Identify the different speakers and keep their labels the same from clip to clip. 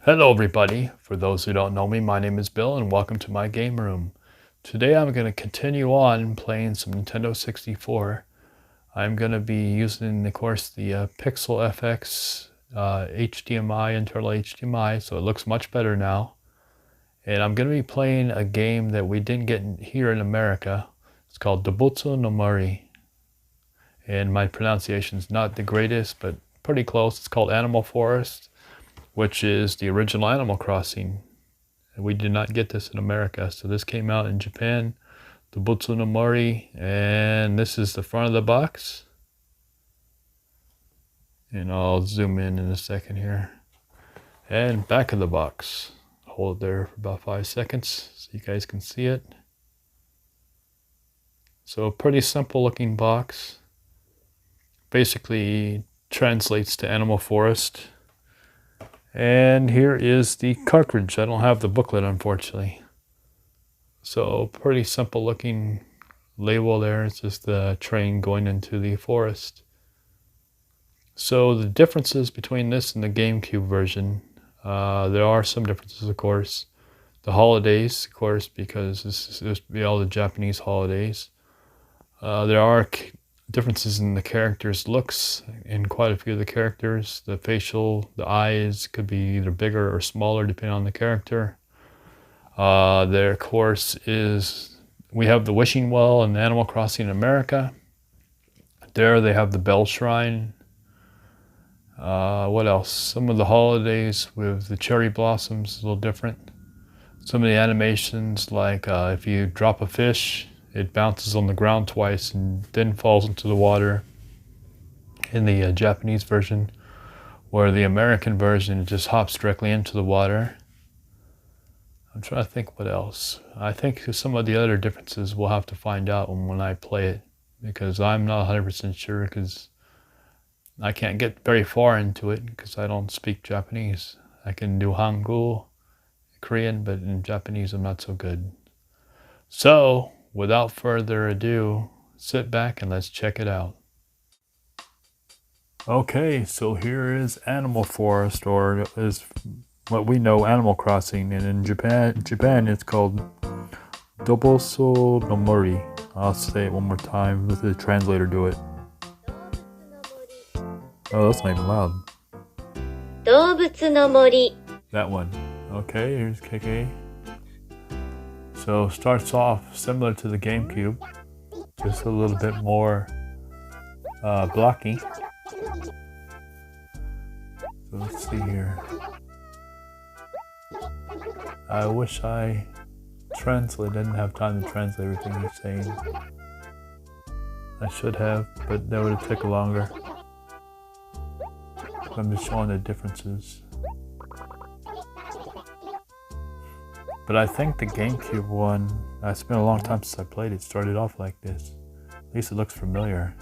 Speaker 1: Hello everybody, for those who don't know me, my name is Bill and welcome to my game room. Today I'm going to continue on playing some Nintendo 64. I'm going to be using, of course, the Pixel FX HDMI, internal HDMI, so it looks much better now. And I'm going to be playing a game that we didn't get here in America. It's called Dōbutsu no Mori. And my pronunciation's not the greatest, but pretty close. It's called Animal Forest, which is the original Animal Crossing. And we did not get this in America, so this came out in Japan, Dōbutsu no Mori, and this is the front of the box. And I'll zoom in a second here. And back of the box. Hold it there for about 5 seconds so you guys can see it. So pretty simple looking box. Basically translates to Animal Forest. And here is the cartridge. I don't have the booklet, unfortunately. So pretty simple looking label there. It's just the train going into the forest. So the differences between this and the GameCube version, there are some differences, of course. The holidays, of course, because this is be all the Japanese holidays. There are differences in the characters' looks in quite a few of the characters. The facial, the eyes could be either bigger or smaller depending on the character. There, of course, is, we have the wishing well in Animal Crossing in America. There they have the bell shrine. What else? Some of the holidays with the cherry blossoms, a little different. Some of the animations, like if you drop a fish, it bounces on the ground twice and then falls into the water in the Japanese version, where the American version it just hops directly into the water. I'm trying to think what else. I think some of the other differences we'll have to find out when I play it, because I'm not 100% sure, because I can't get very far into it because I don't speak Japanese. I can do Hangul, Korean, but in Japanese I'm not so good. So, without further ado, sit back and let's check it out. Okay, so here is Animal Forest, or is what we know Animal Crossing, and in Japan it's called Dōbutsu no Mori. I'll say it one more time, let the translator do it. Oh, that's not even loud.
Speaker 2: 動物の森
Speaker 1: That one. Okay, here's KK. So starts off similar to the GameCube, just a little bit more blocky. So let's see here. I wish I didn't have time to translate everything he's saying. I should have, but that would have taken longer. I'm just showing the differences. But I think the GameCube one, it's been a long time since I played it, started off like this. At least it looks familiar.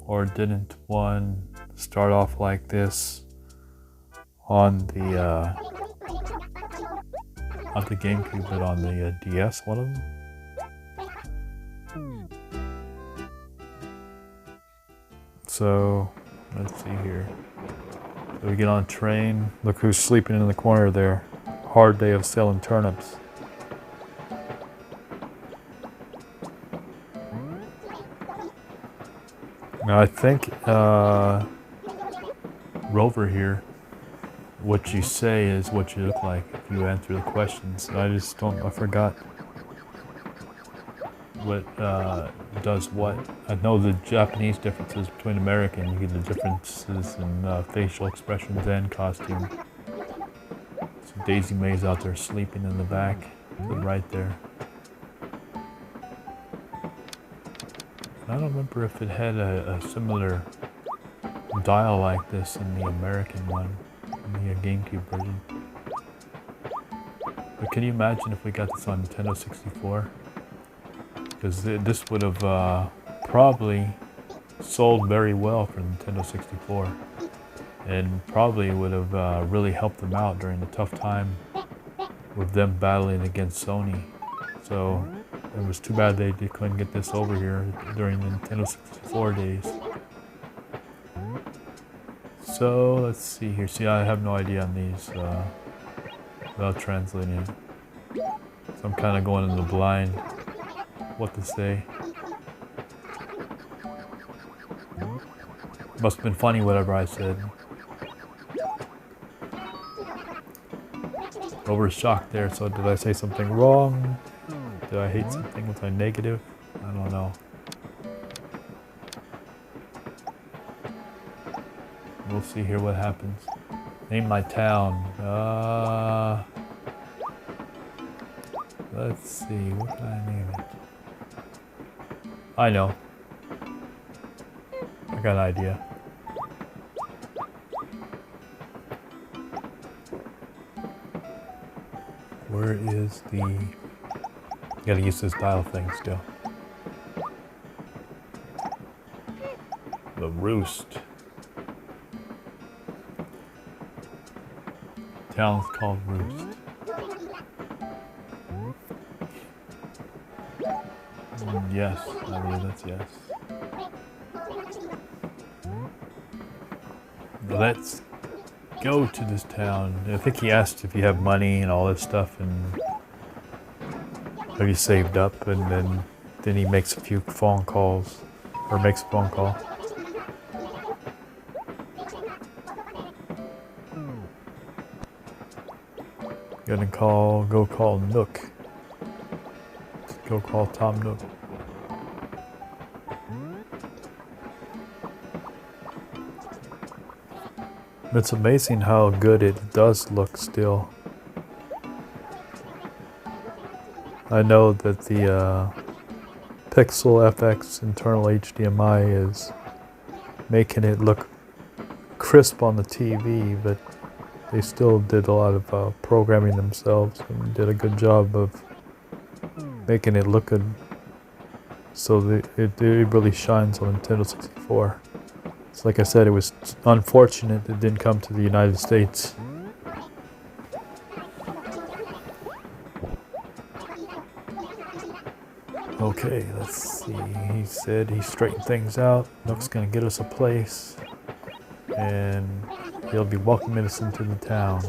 Speaker 1: Or didn't one start off like this on the GameCube, but on the DS, one of them? So, let's see here. So we get on a train. Look who's sleeping in the corner there. Hard day of selling turnips. Now I think Rover here, what you say is what you look like if you answer the questions. I forgot what does what. I know the Japanese differences between American. You get the differences in facial expressions and costume. So Daisy Mae's out there sleeping in the back, right there. I don't remember if it had a similar dial like this in the American one, in the GameCube version. But can you imagine if we got this on Nintendo 64? Because this would have probably sold very well for Nintendo 64, and probably would have really helped them out during the tough time with them battling against Sony. So it was too bad they couldn't get this over here during the Nintendo 64 days. So let's see here. See, I have no idea on these without translating it. So I'm kind of going in the blind what to say. Must have been funny whatever I said. Over shocked there, so did I say something wrong? Did I hate something? Was I negative? I don't know. We'll see here what happens. Name my town. Let's see, what can I name it? I know. I got an idea. Where is the... Gotta use this dial thing still. The Roost. Town's called Roost. Yes, I believe that's yes. Let's go to this town. I think he asked if you have money and all this stuff, and have you saved up, and then he makes a few phone calls, or makes a phone call. Gonna go call Nook. Go call Tom Nook. It's amazing how good it does look still. I know that the Pixel FX internal HDMI is making it look crisp on the TV, but they still did a lot of programming themselves and did a good job of making it look good. So it really shines on Nintendo 64. So like I said, it was unfortunate it didn't come to the United States. Okay, let's see. He said he straightened things out. Nook's gonna get us a place, and he'll be welcoming us into the town.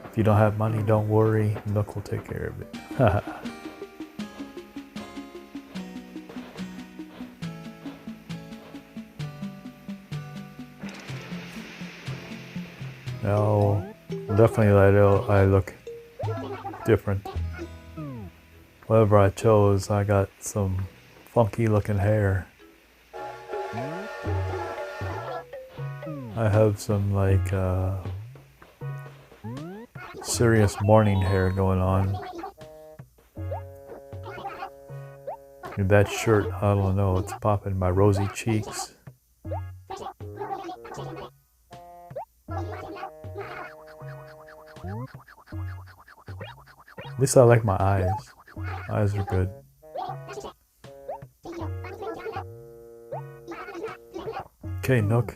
Speaker 1: If you don't have money, don't worry. Nook will take care of it. Now, definitely I look different. Whatever I chose, I got some funky looking hair. I have some like serious morning hair going on. And that shirt, I don't know, it's popping my rosy cheeks. At least I like my eyes. Eyes are good. Okay, Nook.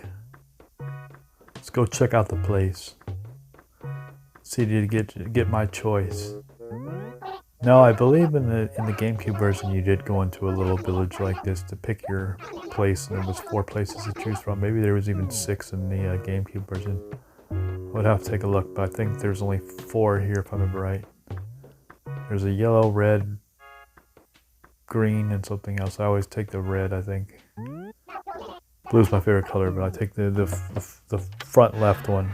Speaker 1: Let's go check out the place. See, did you get my choice? No, I believe in the GameCube version you did go into a little village like this to pick your place, and there was 4 places to choose from. Maybe there was even 6 in the GameCube version. I would have to take a look, but I think there's only 4 here if I remember right. There's a yellow, red, green, and something else. I always take the red, I think. Blue's my favorite color, but I take the front left one.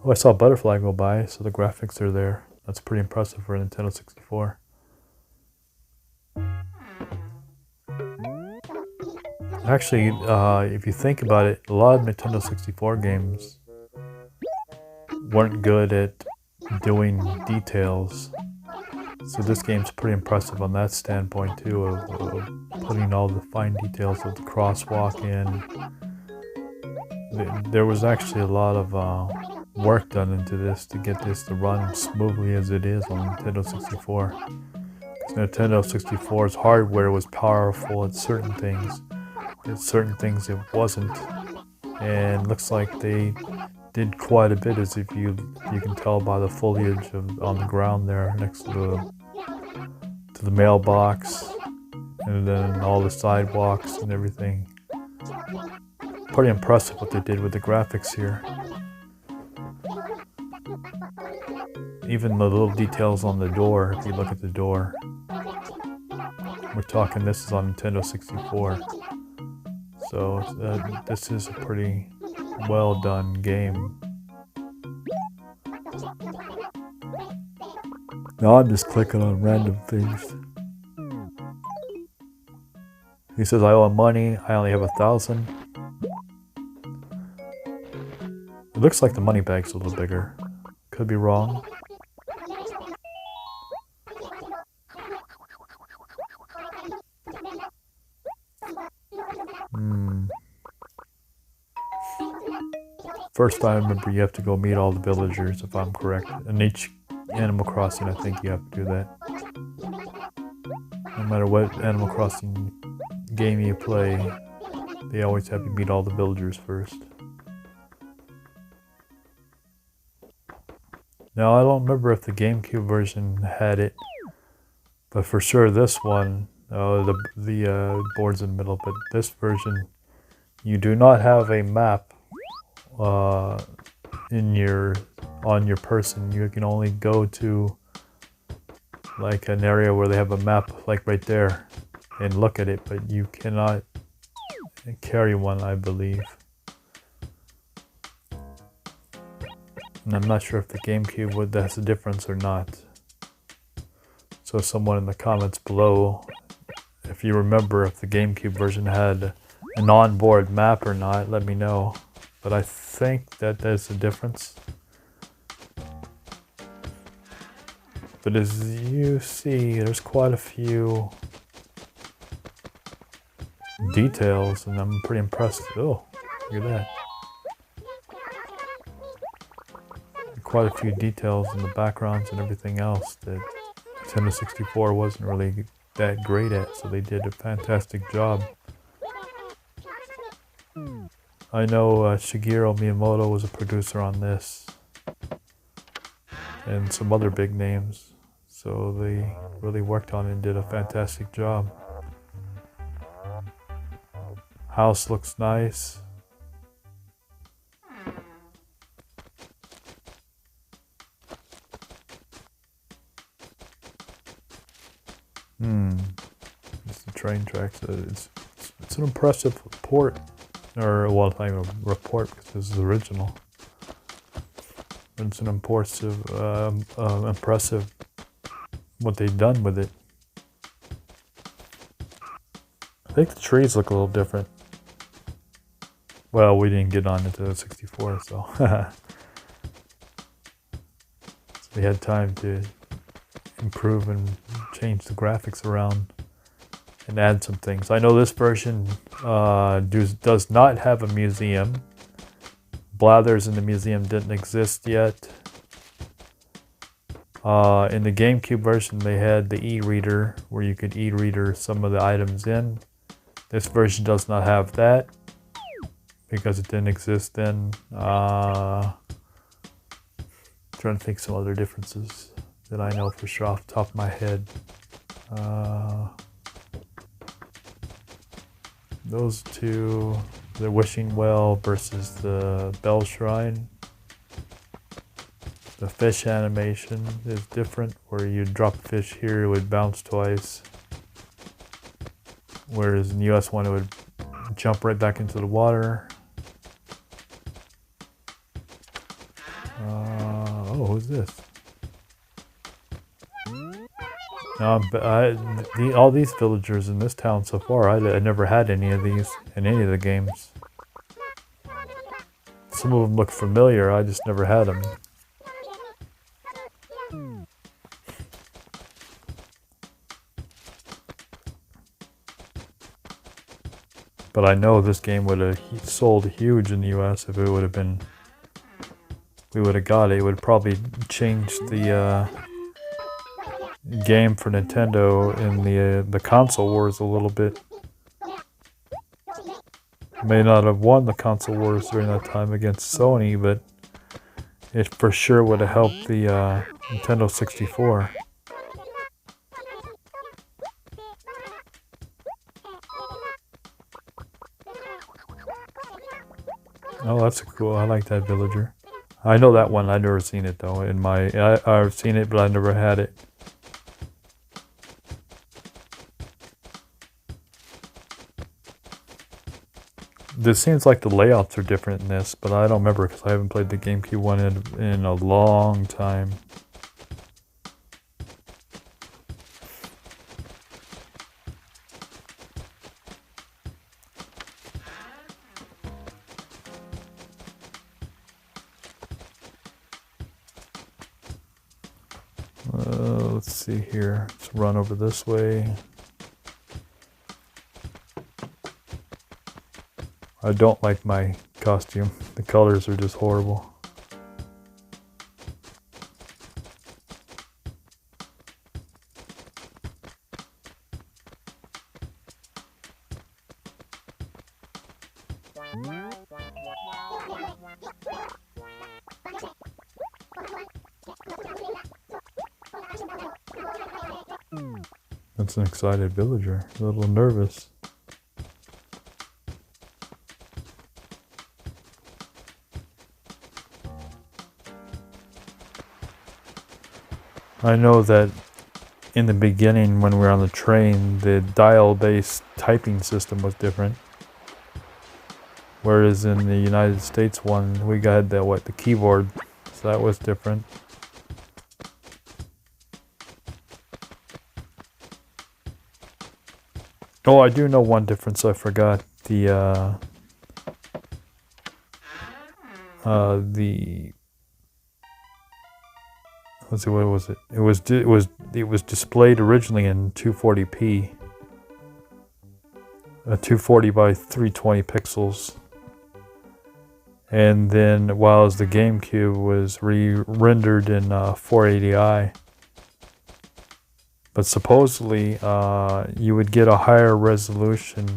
Speaker 1: Oh, I saw a butterfly go by, so the graphics are there. That's pretty impressive for a Nintendo 64. Actually, if you think about it, a lot of Nintendo 64 games weren't good at doing details. So this game's pretty impressive on that standpoint too, of putting all the fine details of the crosswalk in. There was actually a lot of work done into this to get this to run smoothly as it is on Nintendo 64. Nintendo 64's hardware was powerful at certain things. At certain things it wasn't. And looks like they did quite a bit, as if you can tell by the foliage on the ground there next to the mailbox. And then all the sidewalks and everything. Pretty impressive what they did with the graphics here. Even the little details on the door, if you look at the door. We're talking this is on Nintendo 64. So this is a pretty well done game. Now I'm just clicking on random things. He says I owe him money, I only have 1,000. It looks like the money bag's a little bigger. Could be wrong. First I remember you have to go meet all the villagers if I'm correct. In each Animal Crossing I think you have to do that. No matter what Animal Crossing game you play, they always have you meet all the villagers first. Now I don't remember if the GameCube version had it, but for sure this one, the board's in the middle, but this version, you do not have a map on your person. You can only go to like an area where they have a map like right there and look at it, but you cannot carry one, I believe. And I'm not sure if the GameCube that's a difference or not. So someone in the comments below, if you remember if the GameCube version had an onboard map or not, let me know. But I think that there's a difference. But as you see, there's quite a few details, and I'm pretty impressed. Oh, look at that. Quite a few details in the backgrounds and everything else that Nintendo 64 wasn't really that great at, so they did a fantastic job. I know Shigeru Miyamoto was a producer on this, and some other big names, so they really worked on it and did a fantastic job. House looks nice. It's the train tracks. It's an impressive port, or well, not even a report because this is original. But it's an impressive what they've done with it. I think the trees look a little different. Well, we didn't get on into the 64, so so we had time to improve and change the graphics around and add some things. I know this version does not have a museum. Blathers in the museum didn't exist yet. In the GameCube version they had the e-reader where you could e-reader some of the items in. This version does not have that because it didn't exist then. Trying to think some other differences that I know for sure off the top of my head. Those two, the wishing well versus the bell shrine. The fish animation is different, where you drop a fish here, it would bounce twice. Whereas in the US one, it would jump right back into the water. Oh, who's this? All these villagers in this town so far, I never had any of these in any of the games. Some of them look familiar, I just never had them. But I know this game would have sold huge in the US if it would have been, we would have got it. It would probably change the game for Nintendo in the console wars a little bit. May not have won the console wars during that time against Sony, but it for sure would have helped the Nintendo 64. Oh, that's cool. I like that villager. I know that one. I've never seen it though. I've seen it, but I never had it. This seems like the layouts are different in this, but I don't remember because I haven't played the GameCube one in a long time. Let's see here. Let's run over this way. I don't like my costume. The colors are just horrible. That's an excited villager, a little nervous. I know that in the beginning when we were on the train, the dial-based typing system was different. Whereas in the United States one, we got the keyboard, so that was different. Oh, I do know one difference I forgot. Let's see, what was it? It was displayed originally in 240p. 240 by 320 pixels. And then while the GameCube was rendered in 480i. But supposedly, you would get a higher resolution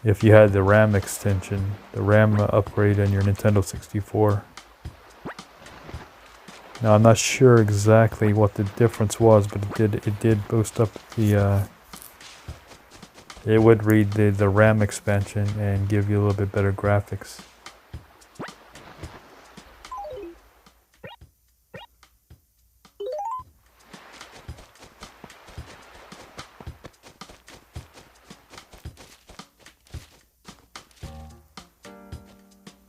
Speaker 1: if you had the RAM extension, the RAM upgrade in your Nintendo 64. Now I'm not sure exactly what the difference was, but it did boost up the. It would read the RAM expansion and give you a little bit better graphics.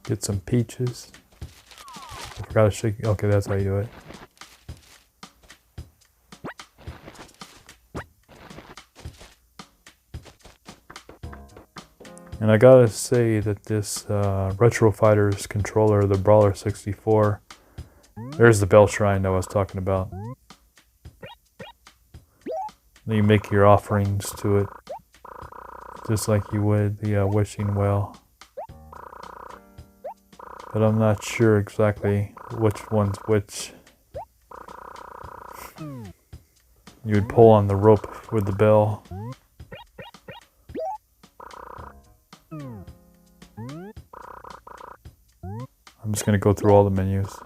Speaker 1: Get some peaches. I forgot to shake. Okay, that's how you do it. And I gotta say that this Retro Fighters controller, the Brawler 64, there's the bell shrine I was talking about. Then you make your offerings to it, just like you would the wishing well. But I'm not sure exactly which one's which. You would pull on the rope with the bell. I'm just going to go through all the menus.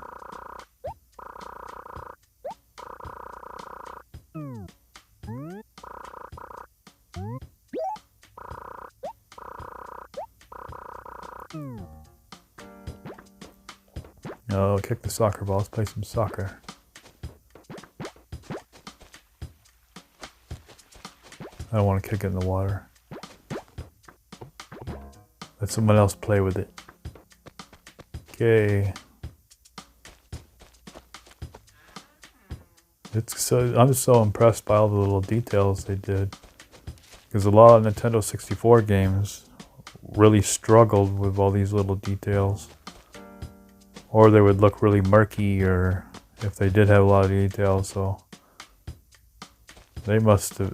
Speaker 1: Oh, kick the soccer ball. Let's play some soccer. I don't want to kick it in the water. Let someone else play with it. Okay. I'm just so impressed by all the little details they did. Because a lot of Nintendo 64 games really struggled with all these little details. Or they would look really murky, or if they did have a lot of details, so they must have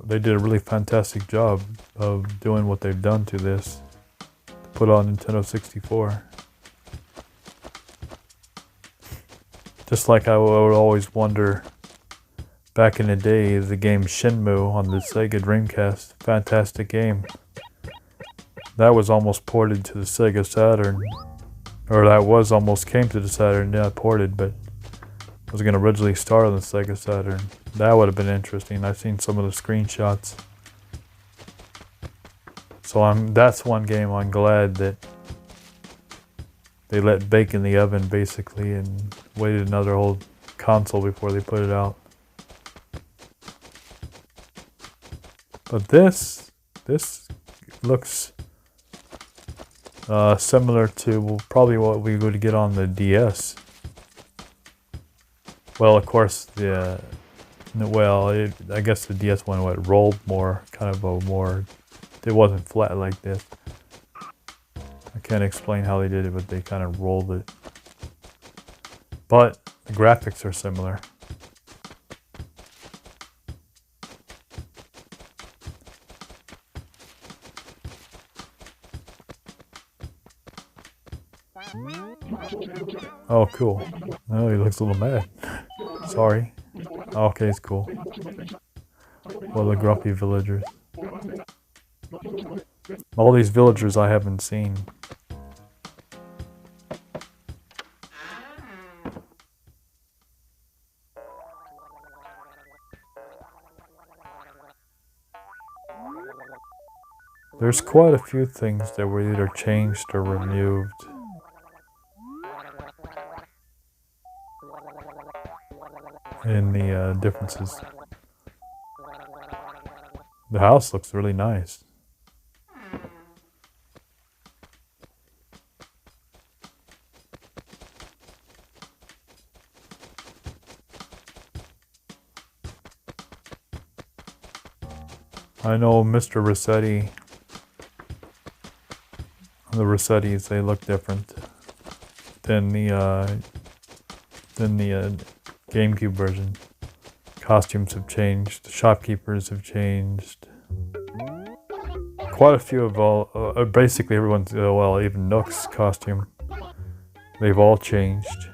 Speaker 1: they did a really fantastic job of doing what they've done to this, to put on Nintendo 64. Just like I would always wonder, back in the day, the game Shenmue on the Sega Dreamcast, fantastic game. That was almost ported to the Sega Saturn. Or that was almost came to the Saturn, not ported, but it was going to originally start on the Sega Saturn. That would have been interesting. I've seen some of the screenshots. So that's one game I'm glad that they let bake in the oven basically and waited another whole console before they put it out. But this looks similar to probably what we would get on the DS. Well, of course, I guess the DS one rolled more, kind of a more. It wasn't flat like this. I can't explain how they did it, but they kind of rolled it. But the graphics are similar. Oh, cool. Oh, he looks a little mad. Sorry. Okay, it's cool. Well, the grumpy villagers. All these villagers I haven't seen. There's quite a few things that were either changed or removed. In the differences. The house looks really nice. I know Mr. Rossetti, the Rossettis, they look different than the GameCube version. Costumes have changed. The shopkeepers have changed. Quite a few of all, basically everyone's, well, even Nook's costume. They've all changed.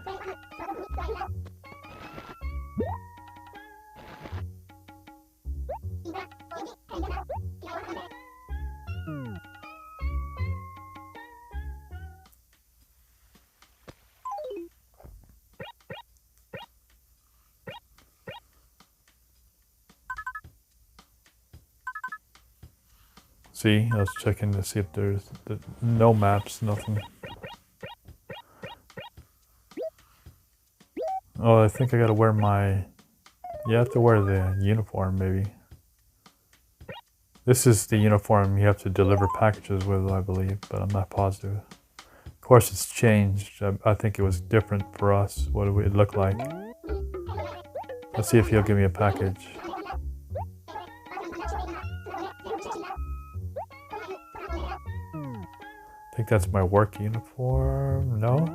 Speaker 1: See, I was checking to see if there's no maps, nothing. Oh, I think I gotta wear my... You have to wear the uniform, maybe. This is the uniform you have to deliver packages with, I believe, but I'm not positive. Of course, it's changed. I think it was different for us, what it would look like. Let's see if he'll give me a package. I think that's my work uniform. No?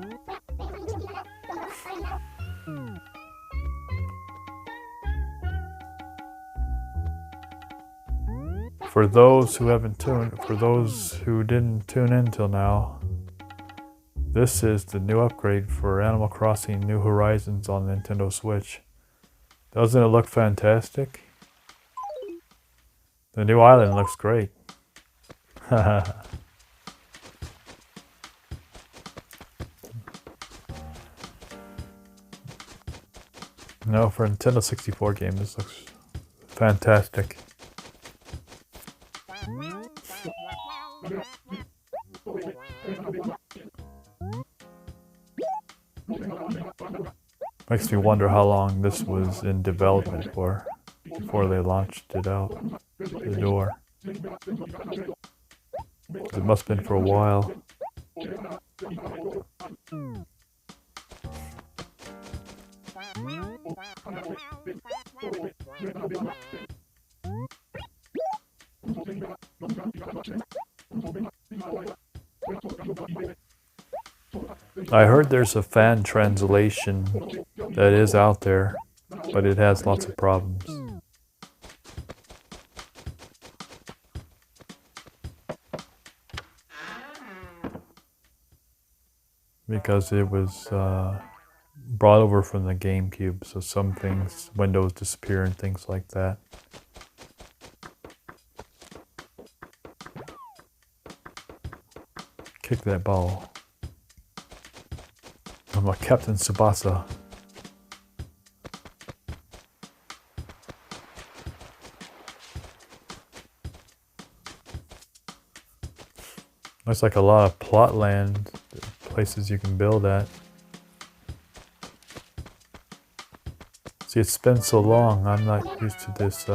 Speaker 1: For those who didn't tune in till now, this is the new upgrade for Animal Crossing New Horizons on Nintendo Switch. Doesn't it look fantastic? The new island looks great. No, for a Nintendo 64 game, this looks fantastic. Makes me wonder how long this was in development for before they launched it out the door. It must have been for a while. I heard there's a fan translation that is out there, but it has lots of problems. Because it was brought over from the GameCube, so some things, windows disappear and things like that. Kick that ball. I'm like Captain Tsubasa. Looks like a lot of plot land, places you can build at. See, it's been so long, I'm not used to this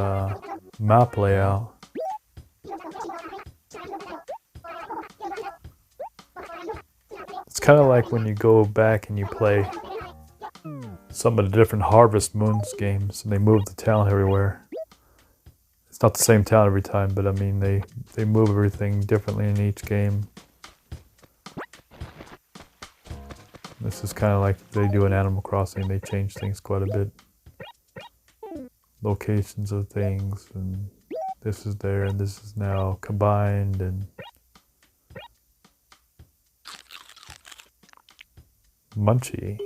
Speaker 1: map layout. It's kind of like when you go back and you play some of the different Harvest Moons games and they move the town everywhere. It's not the same town every time, but I mean they move everything differently in each game. This is kind of like they do in Animal Crossing, they change things quite a bit. Locations of things, and this is there and this is now combined, and Munchy.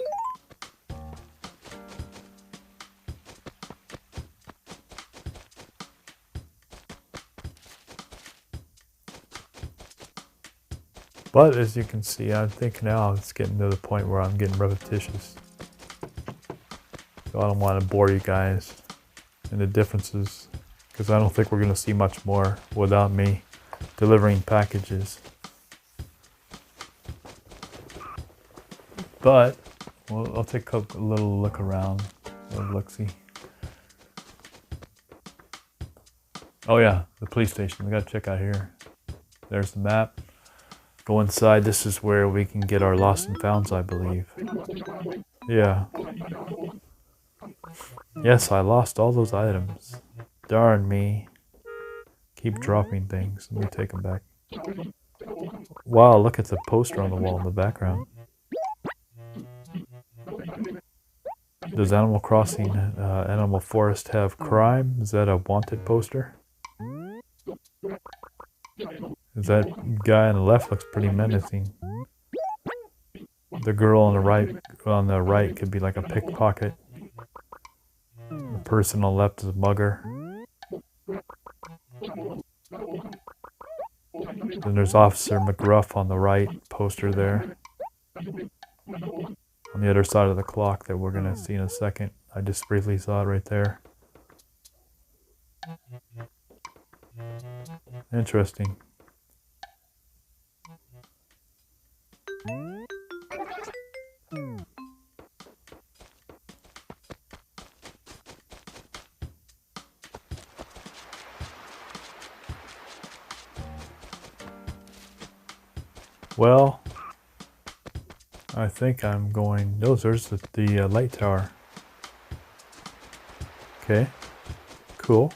Speaker 1: But as you can see, I think now it's getting to the point where I'm getting repetitious. So I don't want to bore you guys in the differences, because I don't think we're going to see much more without me delivering packages. But well, I'll take a little look around, a little look-see. Oh yeah, the police station. We got to check out here. There's the map. Go inside. This is where we can get our lost and founds, I believe. Yeah. Yes, I lost all those items. Darn me. Keep dropping things. Let me take them back. Wow, look at the poster on the wall in the background. Does Animal Crossing Animal Forest have crime? Is that a wanted poster? That guy on the left looks pretty menacing. The girl on the right could be like a pickpocket. The person on the left is a mugger. Then there's Officer McGruff on the right poster there. On the other side of the clock that we're gonna see in a second. I just briefly saw it right there. Interesting. Well, I think I'm going. There's the light tower. Okay, cool.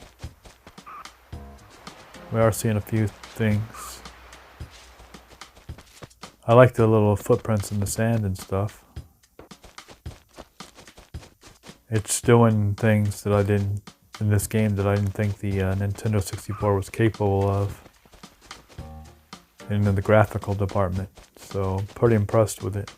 Speaker 1: We are seeing a few things. I like the little footprints in the sand and stuff. It's doing things that I didn't in this game that I didn't think the Nintendo 64 was capable of in the graphical department. So pretty impressed with it.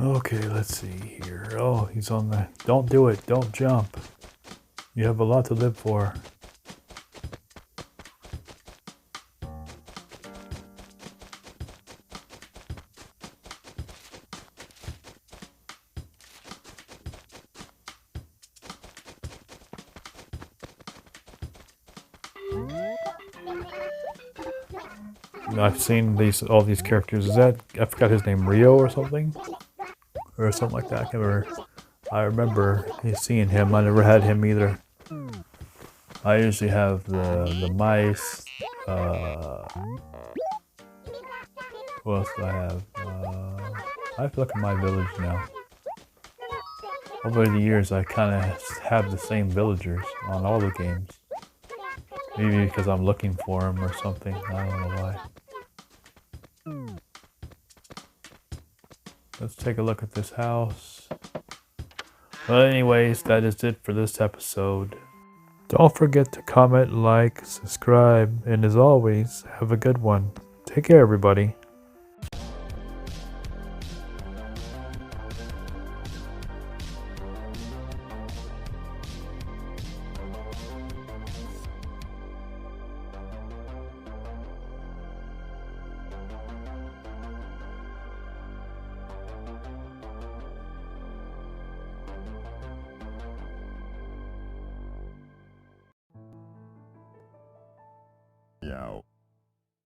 Speaker 1: Okay, let's see here. Oh, he's on the... Don't do it. Don't jump. You have a lot to live for. I've seen all these characters. Is that... I forgot his name. Rio or something? Or something like that. I remember seeing him. I never had him either. I usually have the mice. What else do I have? I have to look at my village now. Over the years, I kind of have the same villagers on all the games. Maybe because I'm looking for them or something. I don't know why. Let's take a look at this house. Well, anyways, that is it for this episode. Don't forget to comment, like, subscribe, and as always, have a good one. Take care, everybody.
Speaker 3: Meow.